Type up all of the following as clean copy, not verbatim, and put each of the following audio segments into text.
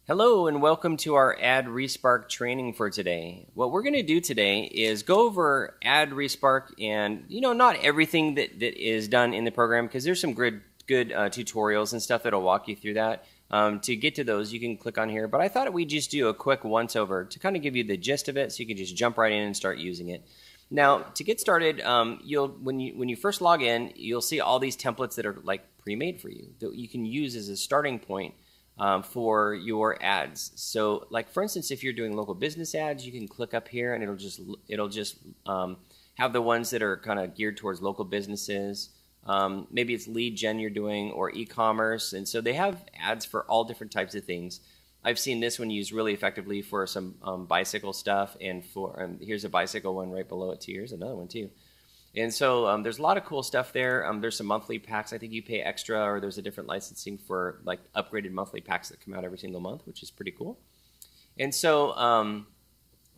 Hello and welcome to our AdRespark training for today. What we're going to do today is go over AdRespark and, not everything that is done in the program because there's some good tutorials and stuff that'll walk you through that. To get to those, you can click on here, but I thought we'd just do a quick once over to kind of give you the gist of it so you can just jump right in and start using it. Now, to get started, when you first log in, you'll see all these templates that are like pre-made for you that you can use as a starting point for your ads. So like for instance, if you're doing local business ads, you can click up here and it'll just have the ones that are kind of geared towards local businesses. Maybe it's lead gen you're doing or e-commerce. And so they have ads for all different types of things. I've seen this one used really effectively for some bicycle stuff, and here's a bicycle one right below it too. Here's another one too. And so there's a lot of cool stuff there. There's some monthly packs. I think you pay extra, or there's a different licensing for like upgraded monthly packs that come out every single month, which is pretty cool. And so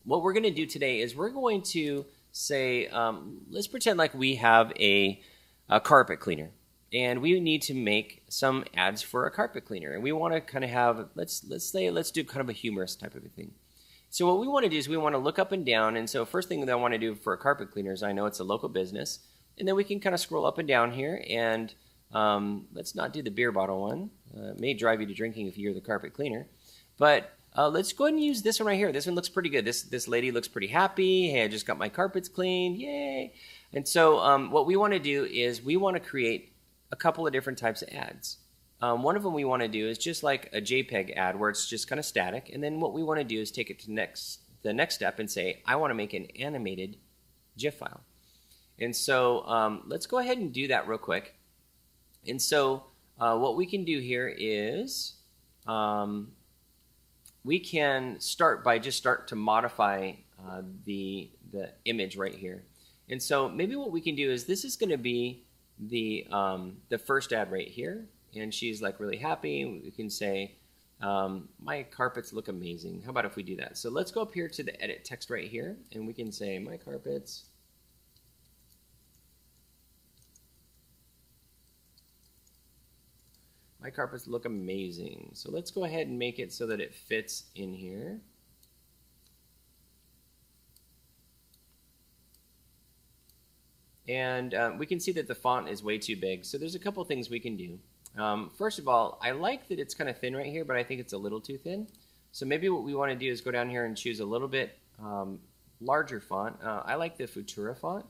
what we're going to do today is we're going to say, let's pretend like we have a carpet cleaner, and we need to make some ads for a carpet cleaner. And we want to kind of have, let's do kind of a humorous type of a thing. So what we want to do is we want to look up and down. And so first thing that I want to do for a carpet cleaner is I know it's a local business. And then we can kind of scroll up and down here. And let's not do the beer bottle one. It may drive you to drinking if you're the carpet cleaner. But let's go ahead and use this one right here. This one looks pretty good. This lady looks pretty happy. Hey, I just got my carpets cleaned. Yay. And so what we want to do is we want to create a couple of different types of ads. One of them we want to do is just like a JPEG ad where it's just kind of static. And then what we want to do is take it to the next step and say, I want to make an animated GIF file. And so let's go ahead and do that real quick. And so what we can do here is we can start to modify the image right here. And so maybe what we can do is this is going to be the first ad right here. And she's like really happy. We can say, my carpets look amazing. How about if we do that? So let's go up here to the edit text right here. And we can say, my carpets look amazing. So let's go ahead and make it so that it fits in here. And we can see that the font is way too big. So there's a couple things we can do. First of all, I like that it's kind of thin right here, but I think it's a little too thin. So maybe what we want to do is go down here and choose a little bit larger font. I like the Futura font.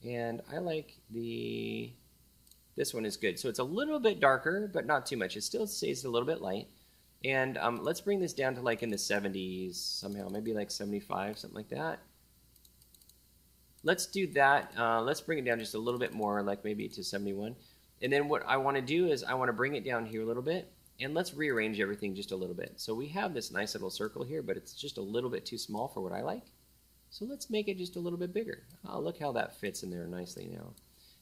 And I like this one is good. So it's a little bit darker, but not too much. It still stays a little bit light. And let's bring this down to like in the 70s somehow, maybe like 75, something like that. Let's do that. Let's bring it down just a little bit more, like maybe to 71. And then what I want to do is I want to bring it down here a little bit, and let's rearrange everything just a little bit. So we have this nice little circle here, but it's just a little bit too small for what I like. So let's make it just a little bit bigger. Oh, look how that fits in there nicely now.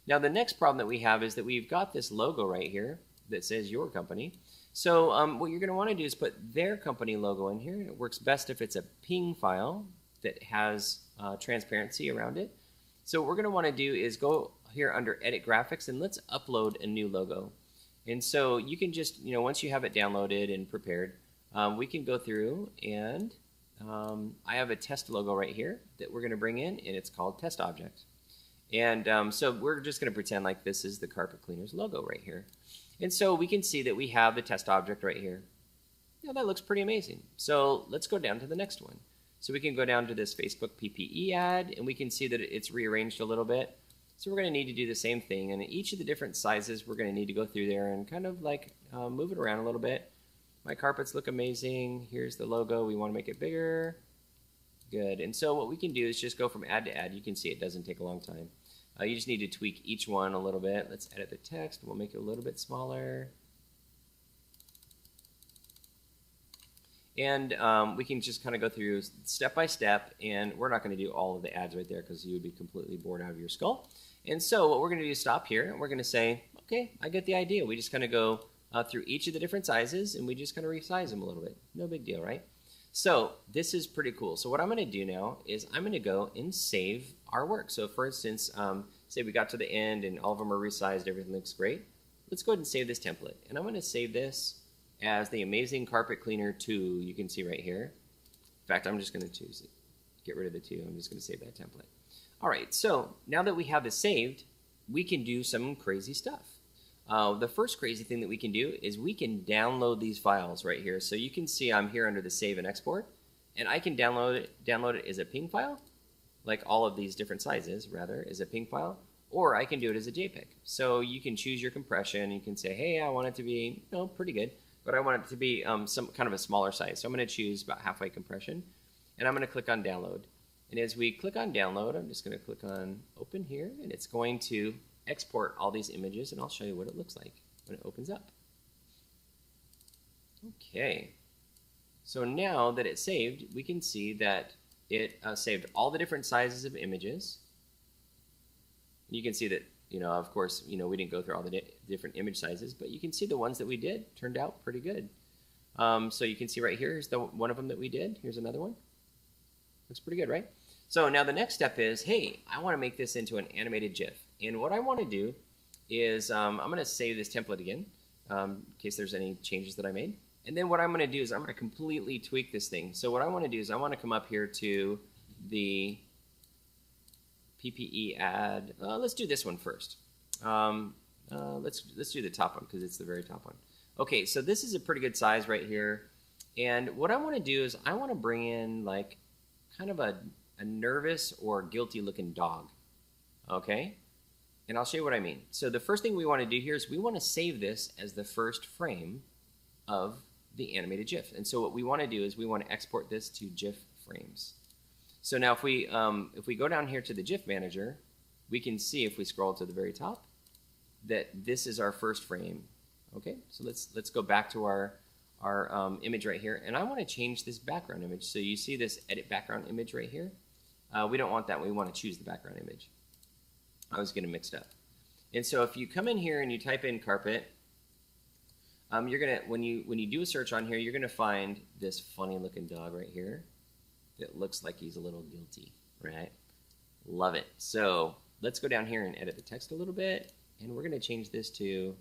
Now the next problem that we have is that we've got this logo right here that says your company. So what you're going to want to do is put their company logo in here. It works best if it's a PNG file that has transparency around it. So what we're going to want to do is go here under Edit Graphics and let's upload a new logo. And so you can just, once you have it downloaded and prepared, we can go through and I have a test logo right here that we're going to bring in, and it's called Test Object. And so we're just going to pretend like this is the carpet cleaner's logo right here. And so we can see that we have the test object right here. Now that looks pretty amazing. So let's go down to the next one. So we can go down to this Facebook PPE ad, and we can see that it's rearranged a little bit. So we're going to need to do the same thing. And each of the different sizes, we're going to need to go through there and kind of like move it around a little bit. My carpets look amazing. Here's the logo. We want to make it bigger. Good. And so what we can do is just go from ad to ad. You can see it doesn't take a long time. You just need to tweak each one a little bit. Let's edit the text. We'll make it a little bit smaller. And we can just kind of go through step by step, and we're not going to do all of the ads right there because you would be completely bored out of your skull. And so what we're going to do is stop here, and we're going to say, okay, I get the idea. We just kind of go through each of the different sizes, and we just kind of resize them a little bit. No big deal, right? So this is pretty cool. So what I'm going to do now is I'm going to go and save our work. So for instance, say we got to the end and all of them are resized, everything looks great. Let's go ahead and save this template. And I'm going to save this as the Amazing Carpet Cleaner 2. You can see right here. In fact, I'm just going to choose it. Get rid of the 2. I'm just going to save that template. All right, so now that we have this saved, we can do some crazy stuff. The first crazy thing that we can do is we can download these files right here. So you can see I'm here under the Save and Export, and I can download it as a PNG file, like all of these different sizes, rather, as a PNG file, or I can do it as a JPEG. So you can choose your compression. You can say, hey, I want it to be pretty good, but I want it to be some kind of a smaller size. So I'm going to choose about halfway compression, and I'm going to click on Download. And as we click on Download, I'm just going to click on Open here, and it's going to export all these images, and I'll show you what it looks like when it opens up. Okay, so now that it's saved, we can see that it saved all the different sizes of images. You can see that, of course, we didn't go through all the different image sizes, but you can see the ones that we did turned out pretty good. So you can see right here, here's one of them that we did. Here's another one. Looks pretty good, right? So now the next step is, hey, I want to make this into an animated GIF. And what I want to do is I'm going to save this template again in case there's any changes that I made. And then what I'm going to do is I'm going to completely tweak this thing. So what I want to do is I want to come up here to the PPE add. Let's do this one first. Let's do the top one because it's the very top one. Okay, so this is a pretty good size right here. And what I want to do is I want to bring in like kind of a nervous or guilty looking dog. Okay? And I'll show you what I mean. So the first thing we want to do here is we want to save this as the first frame of the animated GIF. And so what we want to do is we want to export this to GIF frames. So now if we go down here to the GIF manager, we can see if we scroll to the very top that this is our first frame. Okay, so let's go back to our image right here, and I want to change this background image. So you see this edit background image right here. We don't want that. We want to choose the background image. I was getting mixed up. And so if you come in here and you type in carpet, you're gonna when you do a search on here, you're gonna find this funny looking dog right here that looks like he's a little guilty, right? Love it. So let's go down here and edit the text a little bit, and we're gonna change this to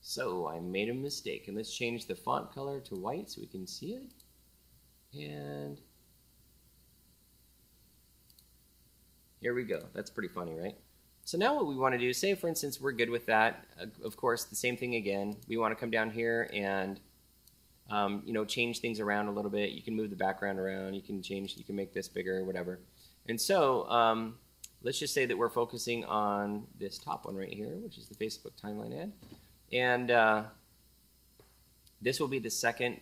So I made a mistake, and let's change the font color to white so we can see it. And here we go. That's pretty funny, right? So now what we want to do, say for instance we're good with that. Of course, the same thing again. We want to come down here and change things around a little bit. You can move the background around. You can make this bigger, whatever. And so let's just say that we're focusing on this top one right here, which is the Facebook timeline ad. And this will be the second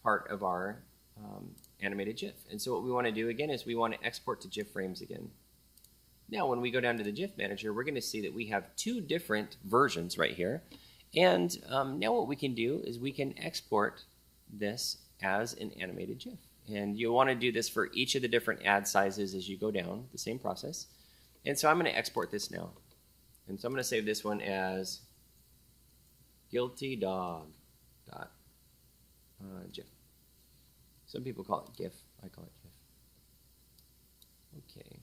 part of our animated GIF. And so what we want to do again is we want to export to GIF frames again. Now when we go down to the GIF manager, we're going to see that we have two different versions right here. And now what we can do is we can export this as an animated GIF. And you'll want to do this for each of the different ad sizes as you go down, the same process. And so I'm going to export this now. And so I'm going to save this one as guilty dog GIF. Some people call it GIF. I call it GIF. Okay.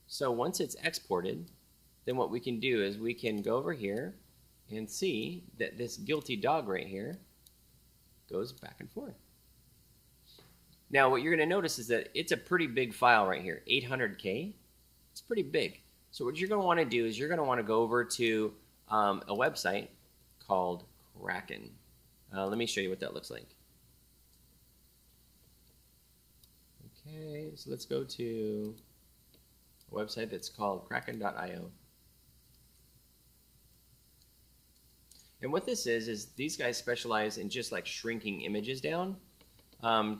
So once it's exported, then what we can do is we can go over here and see that this guilty dog right here goes back and forth. Now what you're going to notice is that it's a pretty big file right here, 800K. It's pretty big. So what you're going to want to do is you're going to want to go over to a website called Kraken. Let me show you what that looks like. Okay, so let's go to a website that's called kraken.io. And what this is these guys specialize in just like shrinking images down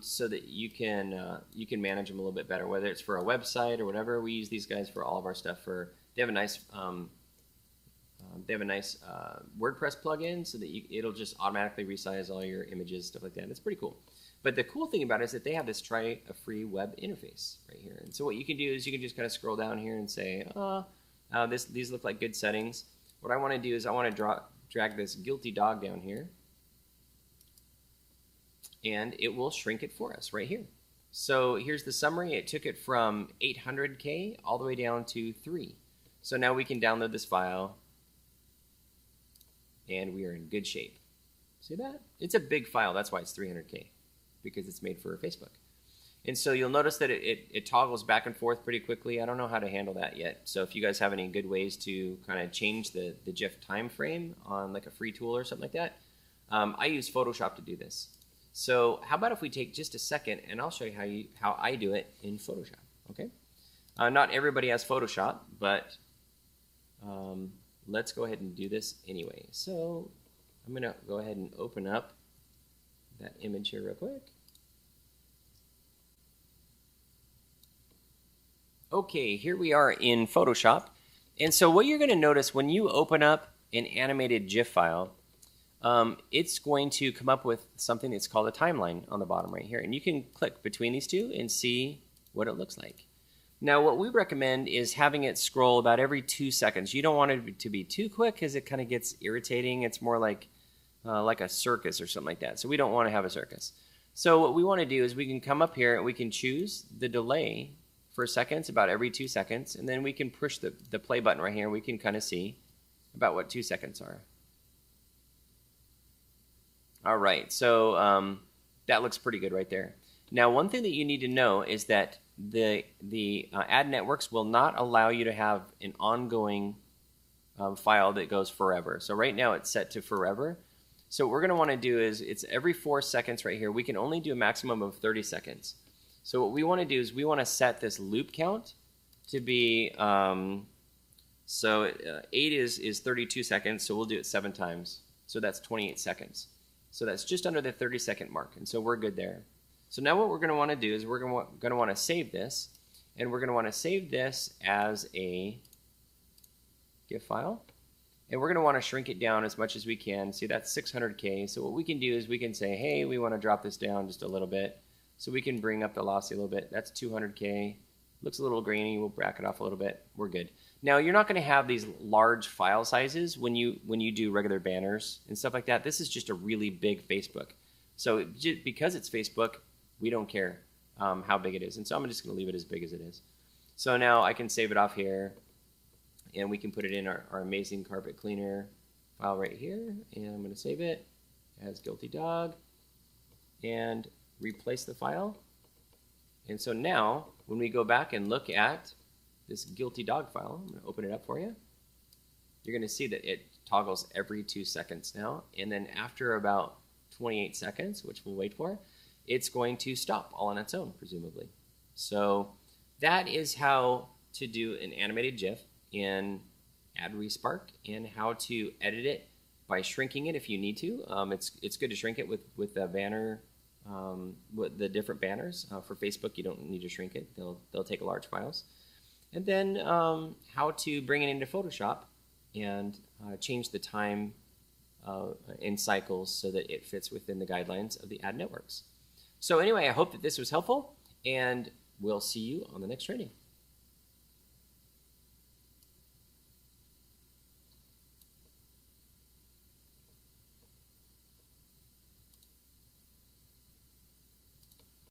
so that you can manage them a little bit better, whether it's for a website or whatever. We use these guys for all of our stuff. They have a nice WordPress plugin so that it'll just automatically resize all your images, stuff like that. It's pretty cool. But the cool thing about it is that they have this try a free web interface right here. And so what you can do is you can just kind of scroll down here and say, these look like good settings. What I want to do is I want to drag this guilty dog down here, and it will shrink it for us right here. So here's the summary. It took it from 800K all the way down to 3. So now we can download this file, and we are in good shape. See that? It's a big file. That's why it's 300K, because it's made for Facebook. And so you'll notice that it toggles back and forth pretty quickly. I don't know how to handle that yet. So if you guys have any good ways to kind of change the GIF time frame on like a free tool or something like that, I use Photoshop to do this. So how about if we take just a second and I'll show you how I do it in Photoshop, okay? Not everybody has Photoshop, but let's go ahead and do this anyway. So I'm going to go ahead and open up that image here real quick. Okay, here we are in Photoshop. And so what you're going to notice when you open up an animated GIF file, it's going to come up with something that's called a timeline on the bottom right here. And you can click between these two and see what it looks like. Now, what we recommend is having it scroll about every 2 seconds. You don't want it to be too quick because it kind of gets irritating. It's more like a circus or something like that. So we don't want to have a circus. So what we want to do is we can come up here and we can choose the delay for seconds, about every 2 seconds. And then we can push the play button right here and we can kind of see about what 2 seconds are. All right, so that looks pretty good right there. Now, one thing that you need to know is that the ad networks will not allow you to have an ongoing file that goes forever. So right now it's set to forever. So what we're going to want to do is it's every 4 seconds right here. We can only do a maximum of 30 seconds. So what we want to do is we want to set this loop count to be, 8 is 32 seconds, so we'll do it 7 times. So that's 28 seconds. So that's just under the 30-second mark, and so we're good there. So now what we're going to want to do is we're going to want to save this, and we're going to want to save this as a GIF file, and we're going to want to shrink it down as much as we can. See, that's 600K. So what we can do is we can say, hey, we want to drop this down just a little bit. So we can bring up the velocity a little bit. That's 200K. Looks a little grainy. We'll back it off a little bit. We're good. Now, you're not going to have these large file sizes when you do regular banners and stuff like that. This is just a really big Facebook. So because it's Facebook, we don't care how big it is. And so I'm just going to leave it as big as it is. So now I can save it off here, and we can put it in our amazing carpet cleaner file right here. And I'm going to save it as Guilty Dog and replace the file. And so now when we go back and look at this Guilty Dog file, I'm going to open it up for you. You're going to see that it toggles every 2 seconds now. And then after about 28 seconds, which we'll wait for, it's going to stop all on its own, presumably. So that is how to do an animated GIF in AdRespark and how to edit it by shrinking it if you need to. It's good to shrink it with the banner, with the different banners. For Facebook, you don't need to shrink it. They'll take large files. And then how to bring it into Photoshop and change the time in cycles so that it fits within the guidelines of the ad networks. So anyway, I hope that this was helpful, and we'll see you on the next training.